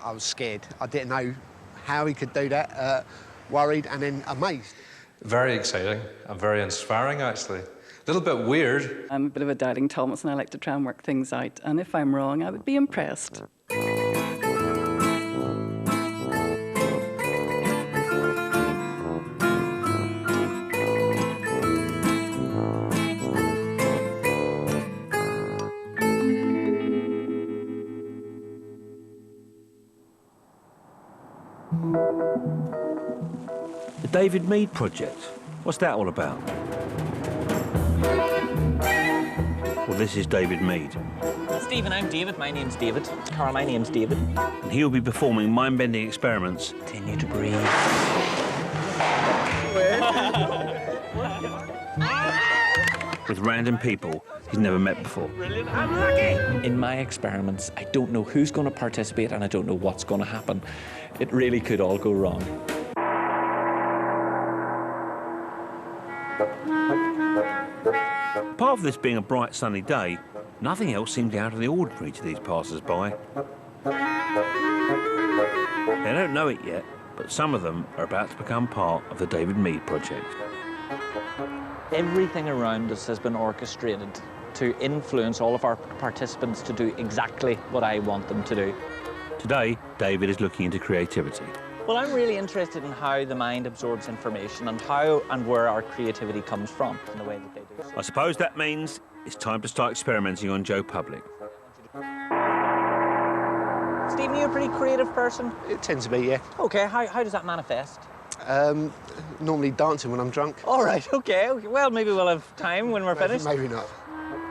I was scared. I didn't know how he could do that, worried and then amazed. Very exciting and very inspiring, actually. A little bit weird. I'm a bit of a doubting Thomas and I like to try and work things out, and if I'm wrong, I would be impressed. The David Meade project. What's that all about? Well, this is David Meade. Stephen, I'm David. My name's David. Carl, my name's David. And he'll be performing mind-bending experiments. Continue to breathe. With random people he's never met before. Brilliant. I'm lucky! In my experiments, I don't know who's going to participate and I don't know what's going to happen. It really could all go wrong. Apart from this being a bright sunny day, nothing else seemed out of the ordinary to these passers-by. They don't know it yet, but some of them are about to become part of the David Meade project. Everything around us has been orchestrated to influence all of our participants to do exactly what I want them to do. Today, David is looking into creativity. Well, I'm really interested in how the mind absorbs information and how and where our creativity comes from in the way that they do. I suppose that means it's time to start experimenting on Joe Public. Stephen, you're a pretty creative person. It tends to be, yeah. OK, how does that manifest? Normally dancing when I'm drunk. All right, OK. Well, maybe we'll have time when we're finished. Maybe not.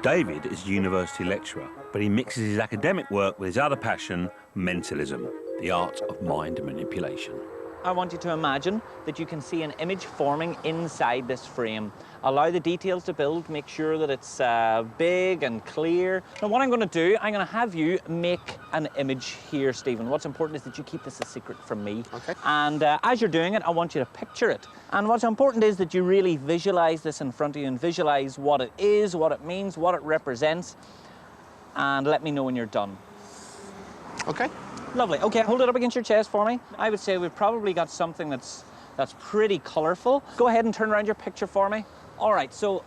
David is a university lecturer, but he mixes his academic work with his other passion, mentalism, the art of mind manipulation. I want you to imagine that you can see an image forming inside this frame. Allow the details to build, make sure that it's big and clear. Now, what I'm going to do, I'm going to have you make an image here, Stephen. What's important is that you keep this a secret from me. Okay. And as you're doing it, I want you to picture it. And what's important is that you really visualize this in front of you and visualize what it is, what it means, what it represents. And let me know when you're done. Okay. Lovely. OK, hold it up against your chest for me. I would say we've probably got something that's pretty colourful. Go ahead and turn around your picture for me. All right, so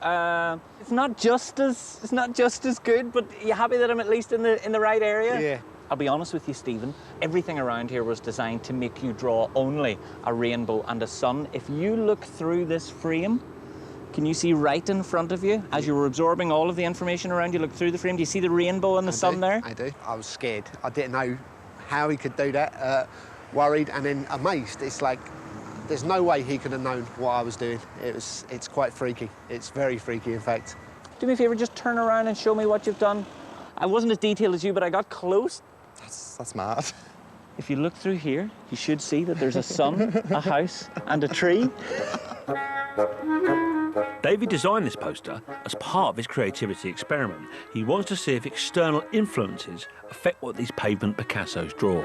it's not just as good, but you happy that I'm at least in the right area? Yeah. I'll be honest with you, Stephen. Everything around here was designed to make you draw only a rainbow and a sun. If you look through this frame, can you see right in front of you? As you were absorbing all of the information around you, look through the frame. Do you see the rainbow and the sun there? I do. I was scared. I didn't know how he could do that, worried and then amazed. It's like, there's no way he could have known what I was doing. It's quite freaky. It's very freaky, in fact. Do me a favour, just turn around and show me what you've done. I wasn't as detailed as you, but I got close. That's mad. If you look through here, you should see that there's a sun, a house and a tree. David designed this poster as part of his creativity experiment. He wants to see if external influences affect what these pavement Picassos draw.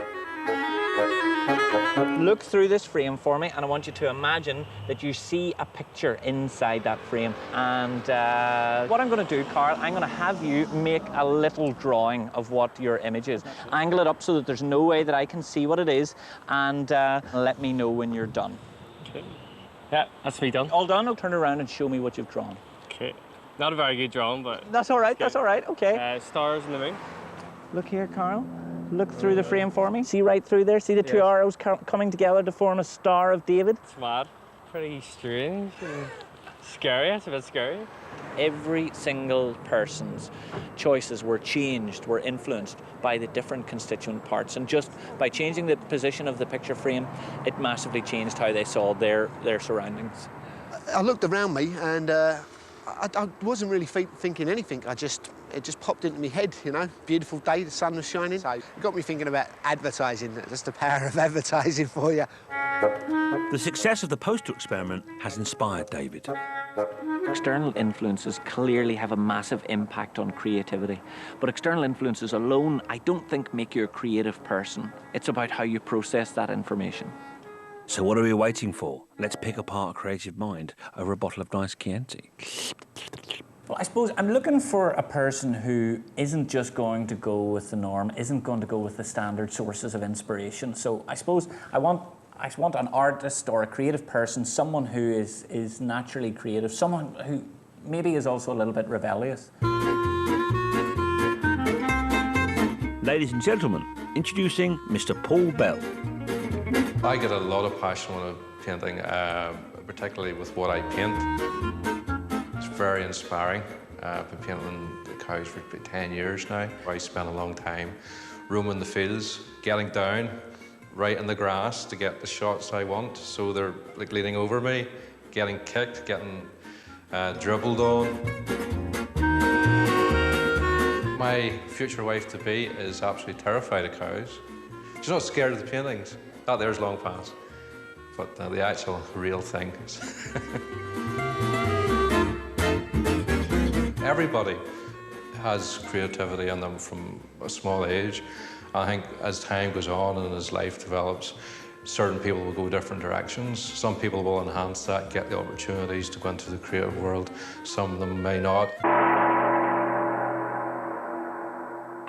Look through this frame for me, and I want you to imagine that you see a picture inside that frame. And what I'm going to do, Carl, I'm going to have you make a little drawing of what your image is. Angle it up so that there's no way that I can see what it is, and let me know when you're done. Okay. Yeah, that's me done. All done? I'll turn around and show me what you've drawn. Okay. Not a very good drawing, but... That's all right, that's all right, OK. Stars and the moon. Look here, Carl. Look through the frame for me. See right through there? See the two arrows coming together to form a Star of David? It's mad. Pretty strange and scary. It's a bit scary. Every single person's choices were changed, were influenced by the different constituent parts. And just by changing the position of the picture frame, it massively changed how they saw their surroundings. I looked around me and I wasn't really thinking anything. It just popped into my head, you know. Beautiful day, the sun was shining. So it got me thinking about advertising, just the power of advertising for you. The success of the poster experiment has inspired David. External influences clearly have a massive impact on creativity. But external influences alone, I don't think, make you a creative person. It's about how you process that information. So what are we waiting for? Let's pick apart a creative mind over a bottle of nice Chianti. Well, I suppose I'm looking for a person who isn't just going to go with the norm, isn't going to go with the standard sources of inspiration. So I suppose I want an artist or a creative person, someone who is naturally creative, someone who maybe is also a little bit rebellious. Ladies and gentlemen, introducing Mr. Paul Bell. I get a lot of passion when I'm painting, particularly with what I paint. It's very inspiring. I've been painting the cows for about 10 years now. I spent a long time roaming the fields, getting down, right in the grass to get the shots I want. So they're like leaning over me, getting kicked, getting dribbled on. My future wife-to-be is absolutely terrified of cows. She's not scared of the paintings. That there's long past. But the actual real thing is... Everybody has creativity in them from a small age. I think as time goes on and as life develops, certain people will go different directions. Some people will enhance that, get the opportunities to go into the creative world. Some of them may not.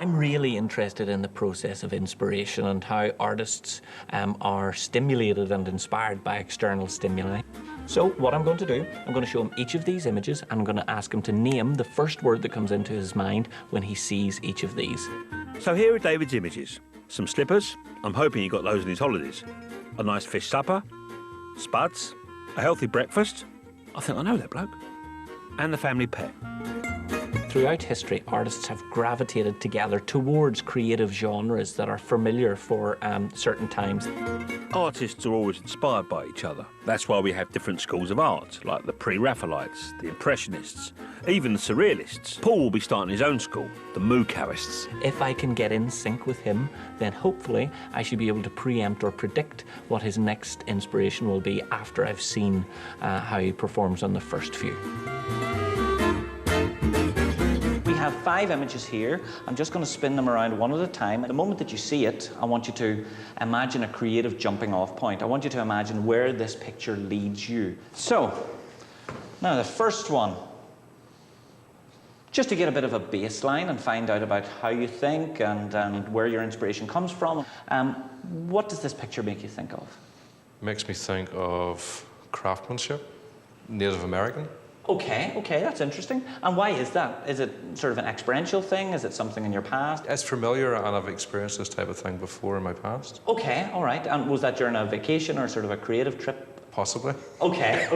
I'm really interested in the process of inspiration and how artists are stimulated and inspired by external stimuli. So what I'm going to do, I'm going to show him each of these images and I'm going to ask him to name the first word that comes into his mind when he sees each of these. So here are David's images. Some slippers, I'm hoping he got those in his holidays. A nice fish supper, spuds, a healthy breakfast, I think I know that bloke, and the family pet. Throughout history, artists have gravitated together towards creative genres that are familiar for certain times. Artists are always inspired by each other. That's why we have different schools of art, like the Pre-Raphaelites, the Impressionists, even the Surrealists. Paul will be starting his own school, the Mucarists. If I can get in sync with him, then hopefully I should be able to preempt or predict what his next inspiration will be after I've seen how he performs on the first few. We have 5 images here. I'm just going to spin them around one at a time. The moment that you see it, I want you to imagine a creative jumping off point. I want you to imagine where this picture leads you. So, now the first one, just to get a bit of a baseline and find out about how you think and where your inspiration comes from, what does this picture make you think of? It makes me think of craftsmanship, Native American. Okay, that's interesting. And why is that? Is it sort of an experiential thing? Is it something in your past? It's familiar and I've experienced this type of thing before in my past. Okay, all right. And was that during a vacation or sort of a creative trip? Possibly. Okay.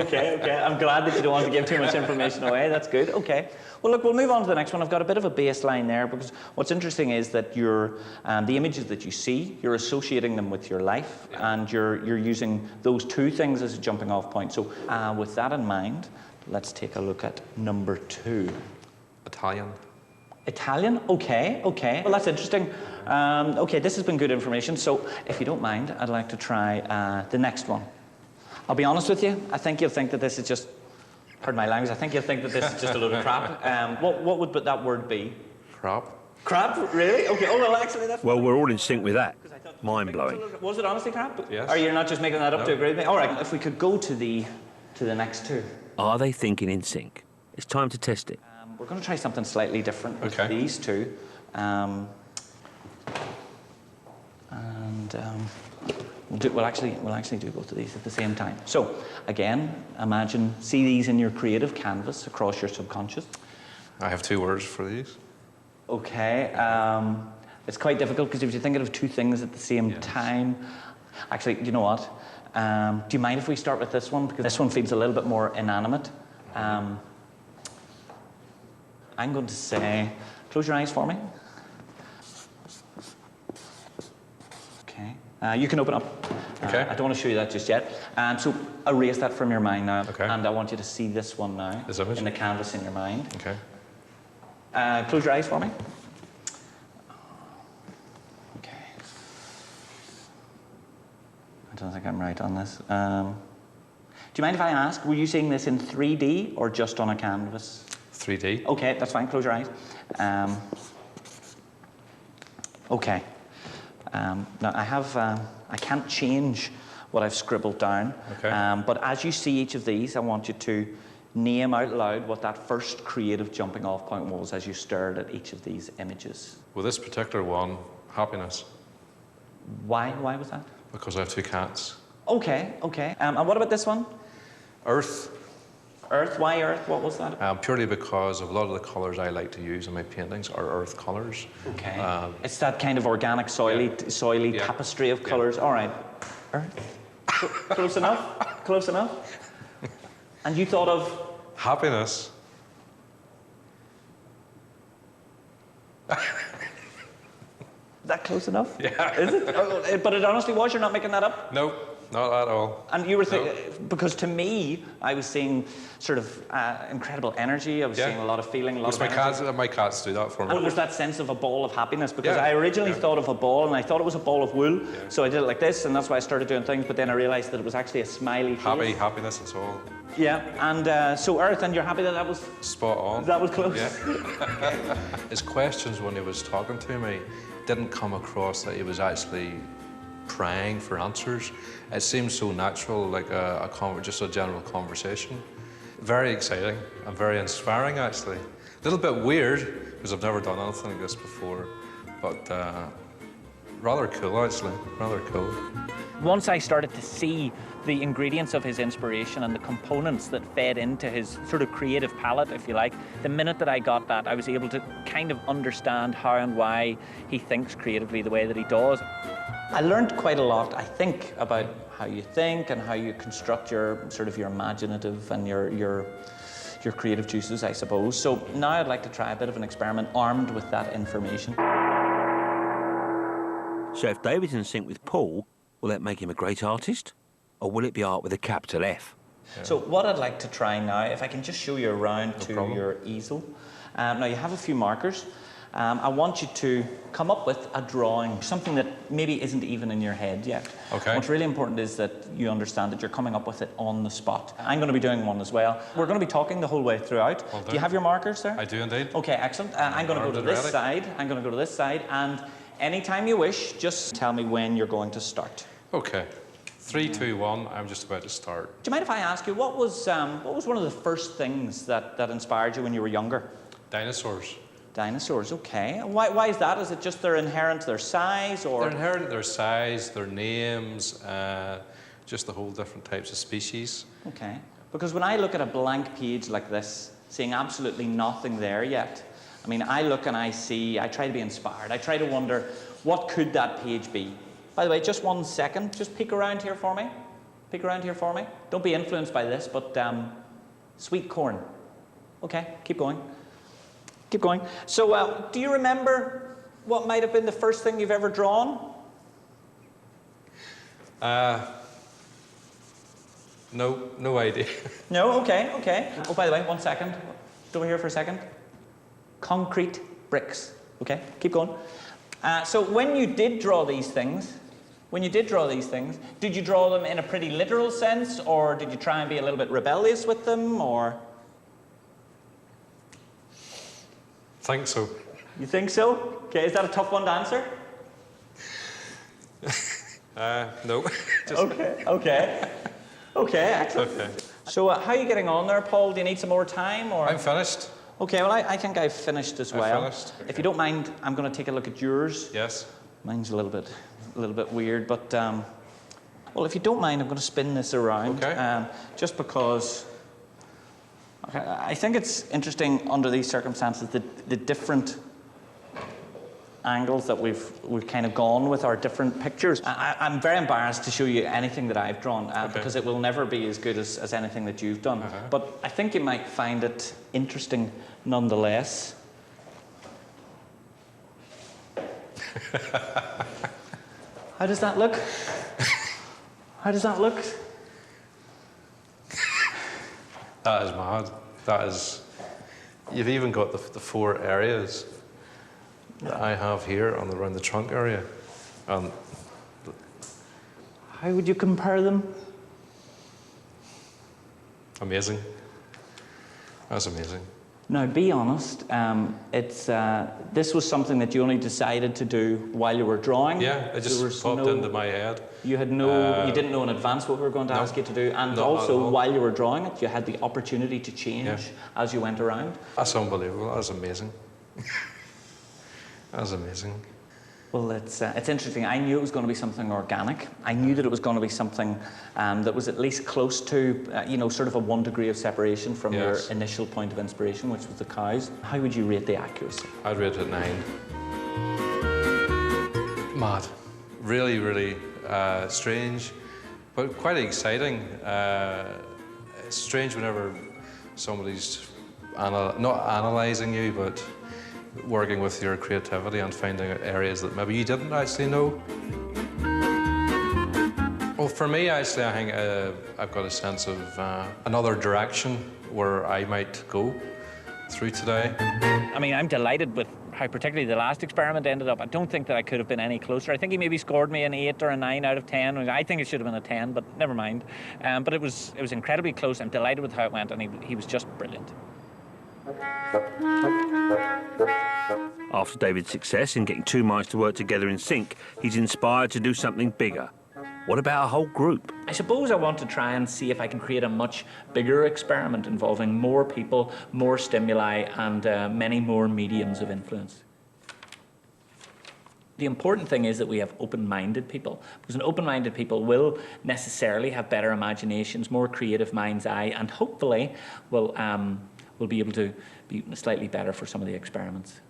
I'm glad that you don't want to give too much information away. That's good. Okay. Well, look, we'll move on to the next one. I've got a bit of a baseline there because what's interesting is that the images that you see, you're associating them with your life, and you're using those 2 things as a jumping off point. So with that in mind, let's take a look at number 2. Italian. Italian? Okay. Well, that's interesting. Okay, this has been good information. So if you don't mind, I'd like to try the next one. I'll be honest with you, I think you'll think that this is just, pardon my language, I think you'll think that this is just a load of crap. What would that word be? Crap. Crap? Really? Okay, oh, well, actually, that's... Well, we're all in sync with that. Mind-blowing. Was it honestly crap? Yes. Or you're not just making that up to agree with me? All right, if we could go to the next 2. Are they thinking in sync? It's time to test it. We're going to try something slightly different with these 2. We'll actually do both of these at the same time. So, again, see these in your creative canvas across your subconscious. I have 2 words for these. Okay. It's quite difficult because if you're thinking of 2 things at the same time... Actually, you know what? Do you mind if we start with this one? Because this one feels a little bit more inanimate. I'm going to say... Close your eyes for me. Okay. You can open up. Okay. I don't want to show you that just yet. So erase that from your mind now. Okay. And I want you to see this one now. This image? In the canvas in your mind. Okay. Close your eyes for me. Okay. I don't think I'm right on this. Do you mind if I ask, were you seeing this in 3D or just on a canvas? 3D. Okay, that's fine. Close your eyes. Okay. Now I can't change what I've scribbled down. Okay. But as you see each of these, I want you to name out loud what that first creative jumping off point was as you stared at each of these images. With this particular one, happiness, Why was that? because I have 2 cats. Okay. And what about this one? Earth, Earth, why Earth? What was that? purely because of a lot of the colours I like to use in my paintings are earth colours. Okay. It's that kind of organic, soily Yeah. tapestry of colours. All right. Earth. Close enough? Close enough? And you thought of... Happiness. That close enough? Yeah. Is it? Oh, but it honestly was? You're not making that up? No, not at all. And you were thinking... Because to me, I was seeing sort of incredible energy. I was Yeah. seeing a lot of feeling, a lot Because of energy. my cats do that for me. And it was that sense of a ball of happiness, because Yeah, I originally yeah. thought of a ball, and I thought it was a ball of wool, so I did it like this, and that's why I started doing things, but then I realised that it was actually a smiley face. Happiness, it's all Yeah, and so Earth, and you're happy that that was spot on. close? Yeah. His questions when he was talking to me didn't come across that he was actually prying for answers. It seemed so natural, like just a general conversation. Very exciting and very inspiring, actually. A little bit weird, because I've never done anything like this before, but rather cool, actually, rather cool. Once I started to see the ingredients of his inspiration and the components that fed into his sort of creative palette, if you like, the minute that I got that, I was able to kind of understand how and why he thinks creatively the way that he does. I learned quite a lot, I think, about how you think and how you construct your sort of your imaginative and your creative juices, I suppose. So now I'd like to try a bit of an experiment armed with that information. So if David's in sync with Paul, will that make him a great artist? Or will it be art with a capital F? So what I'd like to try now, if I can just show you around to problem. your easel. Now you have a few markers. I want you to come up with a drawing, something that maybe isn't even in your head yet. Okay. What's really important is that you understand that you're coming up with it on the spot. I'm going to be doing one as well. We're going to be talking the whole way throughout. Well Do you have your markers there? I do indeed. Okay, excellent. I'm going to go to Armed and this ready. side. I'm going to go to this side, and anytime you wish, just tell me when you're going to start. Okay. 3, 2, 1, I'm just about to start. Do you mind if I ask you, what was one of the first things that inspired you when you were younger? Dinosaurs. Dinosaurs, okay. Why is that? Is it just their size, or? They're inherent, their size, their names, just the whole different types of species. Okay. Because when I look at a blank page like this, seeing absolutely nothing there yet, I mean, I look and I try to be inspired. I try to wonder, what could that page be? By the way, just 1 second, just peek around here for me. Peek around here for me. Don't be influenced by this, but sweet corn. Okay, keep going. Keep going. So, do you remember what might have been the first thing you've ever drawn? No idea. No? Okay. Oh, by the way, 1 second. Over here for a second. Concrete bricks. Okay, keep going. So when you did draw these things, did you draw them in a pretty literal sense, or did you try and be a little bit rebellious with them, or? Think so. You think so? Okay, is that a tough one to answer? No. Just, Okay, excellent. okay. So how are you getting on there, Paul? Do you need some more time, or? I'm finished. Okay, well, I think I've finished as well. Finished? If you don't mind, I'm going to take a look at yours. Yes. Mine's a little bit weird, but well, if you don't mind, I'm going to spin this around. Okay. Just because I think it's interesting under these circumstances the different angles that we've kind of gone with our different pictures. I'm very embarrassed to show you anything that I've drawn because it will never be as good as anything that you've done. But I think you might find it interesting nonetheless. How does that look? How does that look? That is mad. That is... You've even got the 4 areas that I have here around the trunk area. How would you compare them? Amazing. That's amazing. Now, be honest, this was something that you only decided to do while you were drawing? Yeah, it just popped into my head. You had you didn't know in advance what we were going to ask you to do, and not also while you were drawing it, you had the opportunity to change as you went around? That's unbelievable, that was amazing. That was amazing. Well, it's interesting. I knew it was going to be something organic. I knew that it was going to be something that was at least close to, you know, sort of a 1 degree of separation from your initial point of inspiration, which was the cows. How would you rate the accuracy? I'd rate it 9. Mad. Really, really strange, but quite exciting. It's strange whenever somebody's not analysing you, but working with your creativity and finding out areas that maybe you didn't actually know. Well, for me, actually, I think I've got a sense of another direction where I might go through today. I mean, I'm delighted with how particularly the last experiment ended up. I don't think that I could have been any closer. I think he maybe scored me an 8 or a 9 out of 10. I think it should have been a 10, but never mind. But it was incredibly close. I'm delighted with how it went, and he was just brilliant. After David's success in getting 2 minds to work together in sync, he's inspired to do something bigger. What about a whole group? I suppose I want to try and see if I can create a much bigger experiment involving more people, more stimuli, and many more mediums of influence. The important thing is that we have open-minded people, because an open-minded people will necessarily have better imaginations, more creative mind's eye, and hopefully will be able to be slightly better for some of the experiments.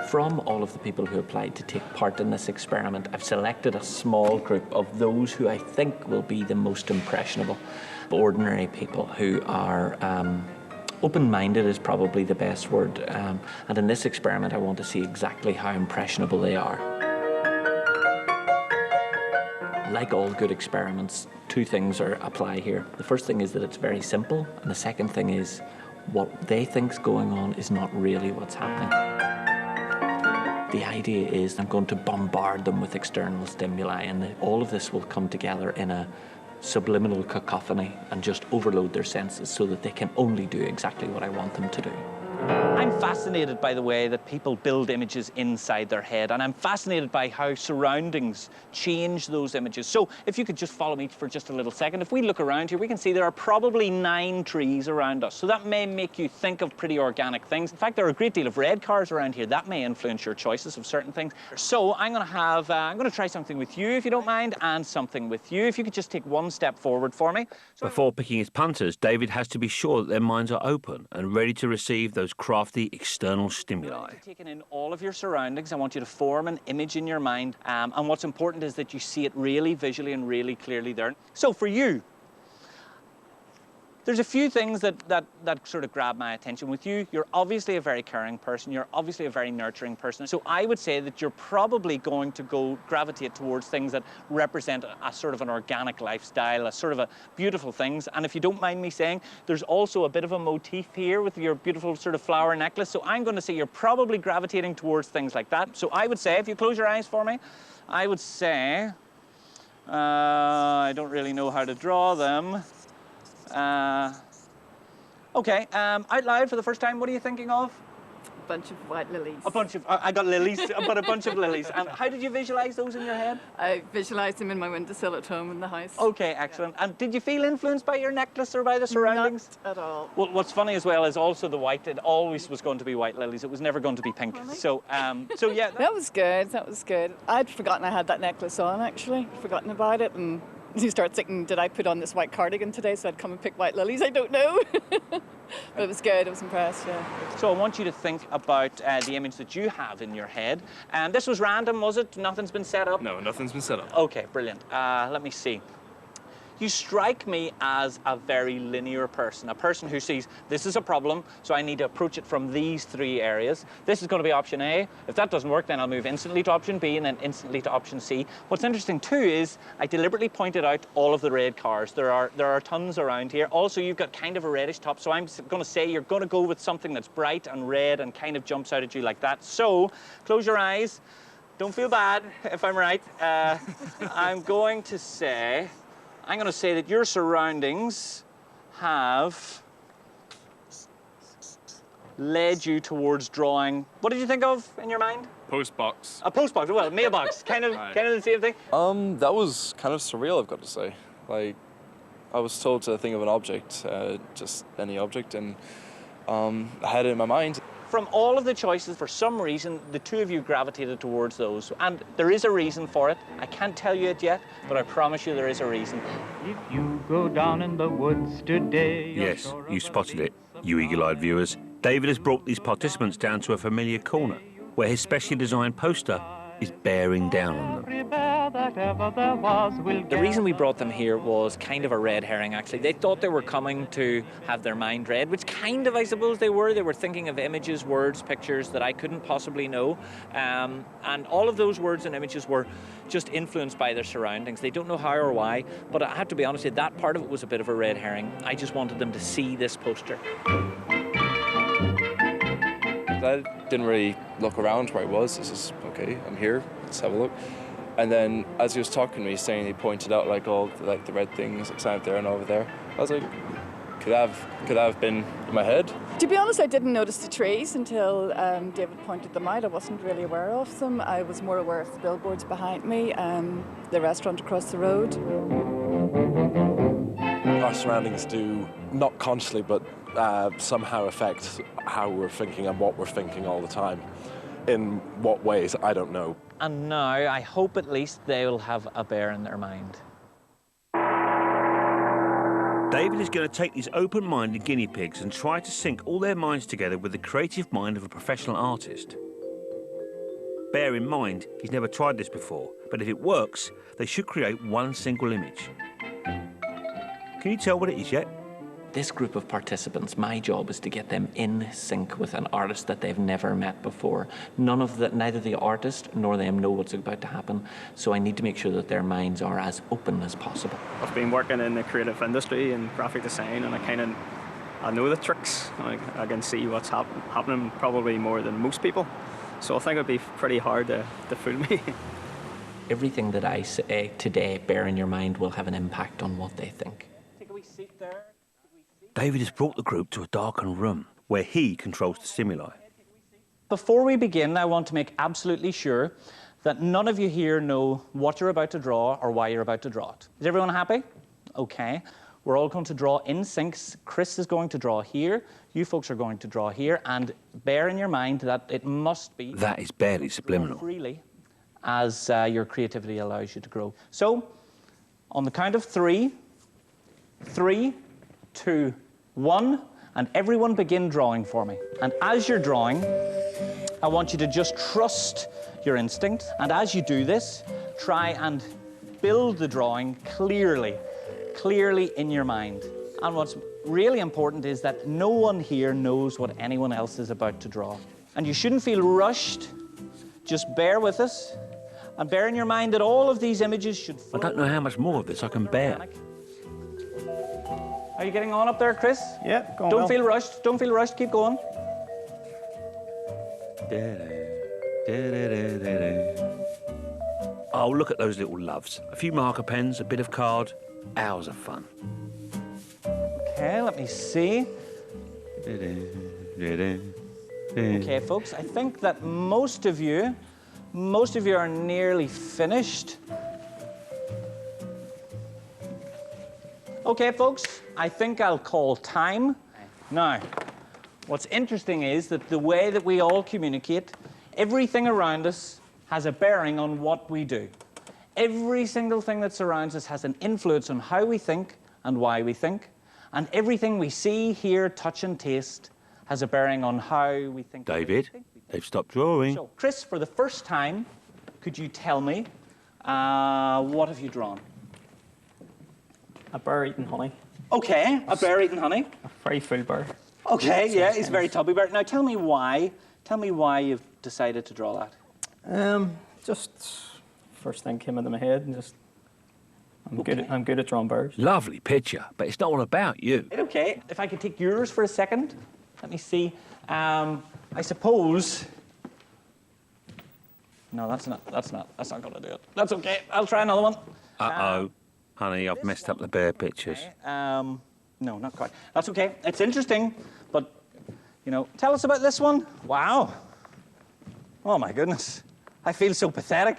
From all of the people who applied to take part in this experiment, I've selected a small group of those who I think will be the most impressionable. Ordinary people who are open-minded is probably the best word. And in this experiment, I want to see exactly how impressionable they are. Like all good experiments, 2 things apply here. The first thing is that it's very simple, and the second thing is what they think's going on is not really what's happening. The idea is I'm going to bombard them with external stimuli, and all of this will come together in a subliminal cacophony and just overload their senses so that they can only do exactly what I want them to do. I'm fascinated by the way that people build images inside their head, and I'm fascinated by how surroundings change those images. So if you could just follow me for just a little second. If we look around here, we can see there are probably 9 trees around us. So that may make you think of pretty organic things. In fact, there are a great deal of red cars around here. That may influence your choices of certain things. So I'm going to try something with you, if you don't mind, and something with you. If you could just take 1 step forward for me. Before picking his punters, David has to be sure that their minds are open and ready to receive those crafty external stimuli. Taking in all of your surroundings, I want you to form an image in your mind, and what's important is that you see it really visually and really clearly there. So for you, there's a few things that sort of grab my attention with you. You're obviously a very caring person. You're obviously a very nurturing person. So I would say that you're probably going to gravitate towards things that represent a sort of an organic lifestyle, a sort of a beautiful things. And if you don't mind me saying, there's also a bit of a motif here with your beautiful sort of flower necklace. So I'm going to say you're probably gravitating towards things like that. So I would say, if you close your eyes for me, I would say, I don't really know how to draw them. Okay, out loud for the first time, what are you thinking of? A bunch of white lilies. A bunch of, I got lilies, but a bunch of lilies. And how did you visualise those in your head? I visualised them in my windowsill at home in the house. Okay, excellent. And did you feel influenced by your necklace or by the surroundings? Not at all. Well, what's funny as well is also the white, it always was going to be white lilies. It was never going to be pink. Really? So yeah. That was good, that was good. I'd forgotten I had that necklace on, actually. Forgotten about it, and you start thinking, did I put on this white cardigan today so I'd come and pick white lilies? I don't know. But it was good, I was impressed, yeah. So I want you to think about the image that you have in your head. And this was random, was it? Nothing's been set up? No, nothing's been set up. Okay, brilliant. Let me see. You strike me as a very linear person, a person who sees this is a problem, so I need to approach it from these 3 areas. This is going to be option A. If that doesn't work, then I'll move instantly to option B and then instantly to option C. What's interesting too is I deliberately pointed out all of the red cars. There are tons around here. Also, you've got kind of a reddish top, so I'm going to say you're going to go with something that's bright and red and kind of jumps out at you like that. So close your eyes. Don't feel bad if I'm right. I'm going to say that your surroundings have led you towards drawing. What did you think of in your mind? Post box. A post box, well, mailbox, kind of the same thing. That was kind of surreal, I've got to say. Like, I was told to think of an object, just any object, and I had it in my mind. From all of the choices, for some reason, the two of you gravitated towards those. And there is a reason for it. I can't tell you it yet, but I promise you there is a reason. If you go down in the woods today... Yes, you spotted it, you eagle-eyed viewers. David has brought these participants down to a familiar corner where his specially designed poster is bearing down on them. The reason we brought them here was kind of a red herring, actually. They thought they were coming to have their mind read, which kind of, I suppose, they were. They were thinking of images, words, pictures that I couldn't possibly know. And all of those words and images were just influenced by their surroundings. They don't know how or why, but I have to be honest, that part of it was a bit of a red herring. I just wanted them to see this poster. I didn't really look around where I was. It's just, okay, I'm here, let's have a look. And then as he was talking to me, saying, he pointed out like all like the red things outside there and over there. I was like, could that have been in my head? To be honest, I didn't notice the trees until David pointed them out. I wasn't really aware of them. I was more aware of the billboards behind me, the restaurant across the road. Our surroundings do, not consciously, but somehow affect how we're thinking and what we're thinking all the time. In what ways, I don't know. And now, I hope at least they will have a bear in their mind. David is going to take these open-minded guinea pigs and try to sync all their minds together with the creative mind of a professional artist. Bear in mind, he's never tried this before, but if it works, they should create one single image. Can you tell what it is yet? This group of participants, my job is to get them in sync with an artist that they've never met before. Neither the artist nor them know what's about to happen, so I need to make sure that their minds are as open as possible. I've been working in the creative industry and graphic design, and I know the tricks. I can see what's happening probably more than most people, so I think it'd be pretty hard to fool me. Everything that I say today, bear in your mind, will have an impact on what they think. Take a wee seat there. David has brought the group to a darkened room where he controls the stimuli. Before we begin, I want to make absolutely sure that none of you here know what you're about to draw or why you're about to draw it. Is everyone happy? Okay. We're all going to draw in syncs. Chris is going to draw here. You folks are going to draw here. And bear in your mind that it must be... That is barely subliminal. ...freely as your creativity allows you to grow. So, on the count of 3, 3, 2, 1, and everyone begin drawing for me. And as you're drawing, I want you to just trust your instinct. And as you do this, try and build the drawing clearly in your mind. And what's really important is that no one here knows what anyone else is about to draw. And you shouldn't feel rushed. Just bear with us. And bear in your mind that all of these images should flow. I don't know how much more of this I can bear. Are you getting on up there, Chris? Yeah, going Don't well. feel rushed. Don't feel rushed. Keep going. Oh, look at those little loves. A few marker pens, a bit of card. Hours of fun. Okay, let me see. Okay, folks, I think that most of you are nearly finished. Okay, folks, I think I'll call time. Now, what's interesting is that the way that we all communicate, everything around us has a bearing on what we do. Every single thing that surrounds us has an influence on how we think and why we think. And everything we see, hear, touch, and taste has a bearing on how we think. David, they've stopped drawing. So, Chris, for the first time, could you tell me what have you drawn? A bear eating honey. Okay, a bear eating honey. A very full bear. Okay, yeah, he's very tubby bear. Now, tell me why you've decided to draw that. Just first thing came into my head, and just I'm good at drawing bears. Lovely picture, but it's not all about you. Okay, if I could take yours for a second. Let me see. I suppose No, that's not going to do it. That's okay. I'll try another one. Uh-oh. Honey, I've messed up the bear pictures. Okay. No, not quite. That's okay. It's interesting, but, you know, tell us about this one. Wow. Oh, my goodness. I feel so pathetic.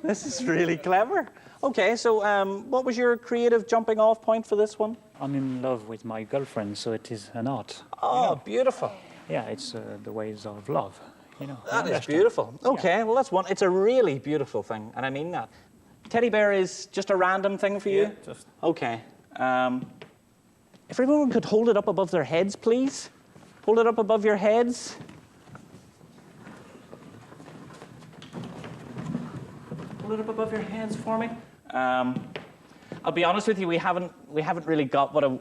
This is really clever. Okay, so what was your creative jumping off point for this one? I'm in love with my girlfriend, so it is an art. Oh, beautiful. Yeah, it's the ways of love, you know. That is beautiful. Okay, well, that's one. It's a really beautiful thing, and I mean that. Teddy bear is just a random thing for you? Yeah, just... Okay. If everyone could hold it up above their heads, please. Hold it up above your heads. Hold it up above your heads for me. I'll be honest with you, we haven't really got what I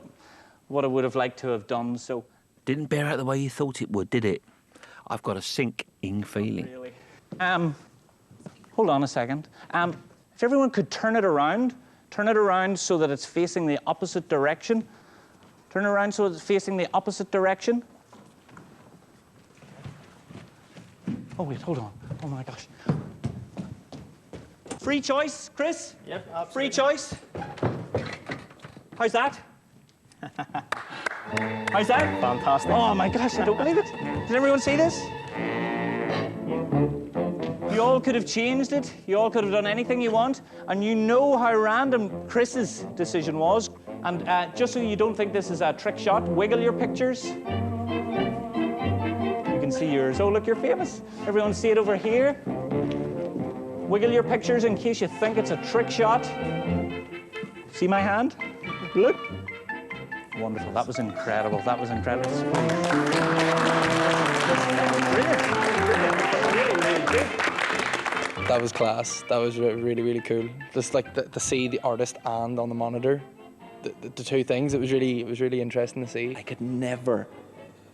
would have liked to have done, so... Didn't bear out the way you thought it would, did it? I've got a sinking feeling. Really. Hold on a second. If everyone could turn it around so that it's facing the opposite direction. Turn it around so it's facing the opposite direction. Oh, wait, hold on. Oh, my gosh. Free choice, Chris? Yep, absolutely. Free choice. How's that? How's that? Fantastic. Oh, my gosh, I don't believe it. Did everyone see this? You all could have changed it. You all could have done anything you want. And you know how random Chris's decision was. And just so you don't think this is a trick shot, wiggle your pictures. You can see yours. Oh, look, you're famous. Everyone see it over here. Wiggle your pictures in case you think it's a trick shot. See my hand? Look. Wonderful. That was incredible. That was incredible. That was class. That was really, really cool. Just like to see the artist and on the monitor, the two things. It was really interesting to see. I could never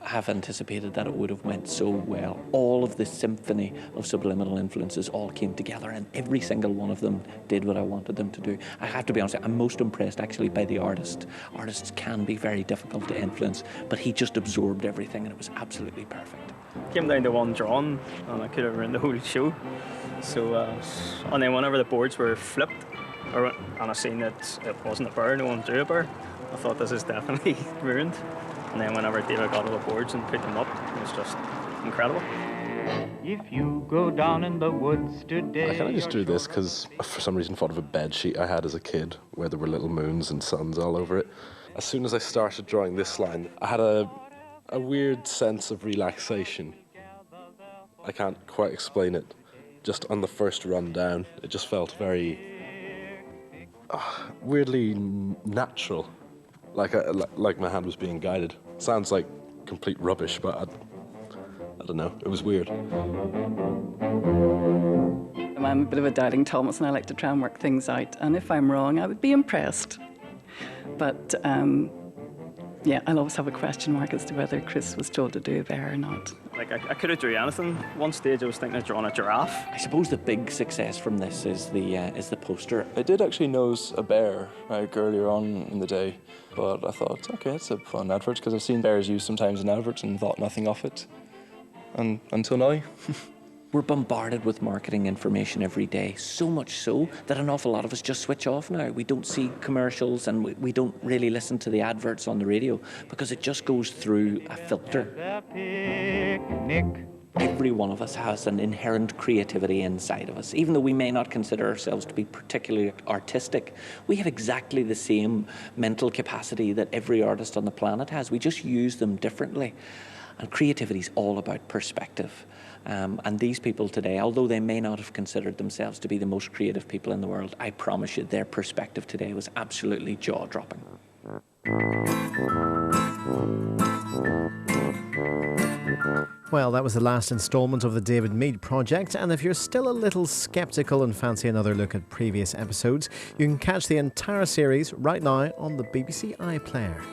have anticipated that it would have went so well. All of this symphony of subliminal influences all came together, and every single one of them did what I wanted them to do. I have to be honest, I'm most impressed actually by the artist. Artists can be very difficult to influence, but he just absorbed everything and it was absolutely perfect. Came down to one drawing and I could have ruined the whole show. So, and then whenever the boards were flipped, and I seen that it wasn't a bear, no one drew a bear, I thought this is definitely ruined. And then whenever David got all the boards and put them up, it was just incredible. If you go down in the woods today... I kind of just drew this because for some reason thought of a bed sheet I had as a kid where there were little moons and suns all over it. As soon as I started drawing this line, I had a weird sense of relaxation. I can't quite explain it. Just on the first run down, it just felt very weirdly natural. Like my hand was being guided. Sounds like complete rubbish, but I don't know. It was weird. I'm a bit of a doubting Thomas, and I like to try and work things out. And if I'm wrong, I would be impressed. But yeah, I'll always have a question mark as to whether Chris was told to do a bear or not. Like I could have drew anything. One stage I was thinking of drawing a giraffe. I suppose the big success from this is the poster. I did actually nose a bear earlier on in the day, but I thought, okay, it's a fun advert because I've seen bears used sometimes in adverts and thought nothing of it. And until now. We're bombarded with marketing information every day, so much so that an awful lot of us just switch off now. We don't see commercials and we don't really listen to the adverts on the radio because it just goes through a filter. Every one of us has an inherent creativity inside of us. Even though we may not consider ourselves to be particularly artistic, we have exactly the same mental capacity that every artist on the planet has. We just use them differently. And creativity is all about perspective. And these people today, although they may not have considered themselves to be the most creative people in the world, I promise you their perspective today was absolutely jaw-dropping. Well, that was the last instalment of the David Meade project, and if you're still a little sceptical and fancy another look at previous episodes, you can catch the entire series right now on the BBC iPlayer.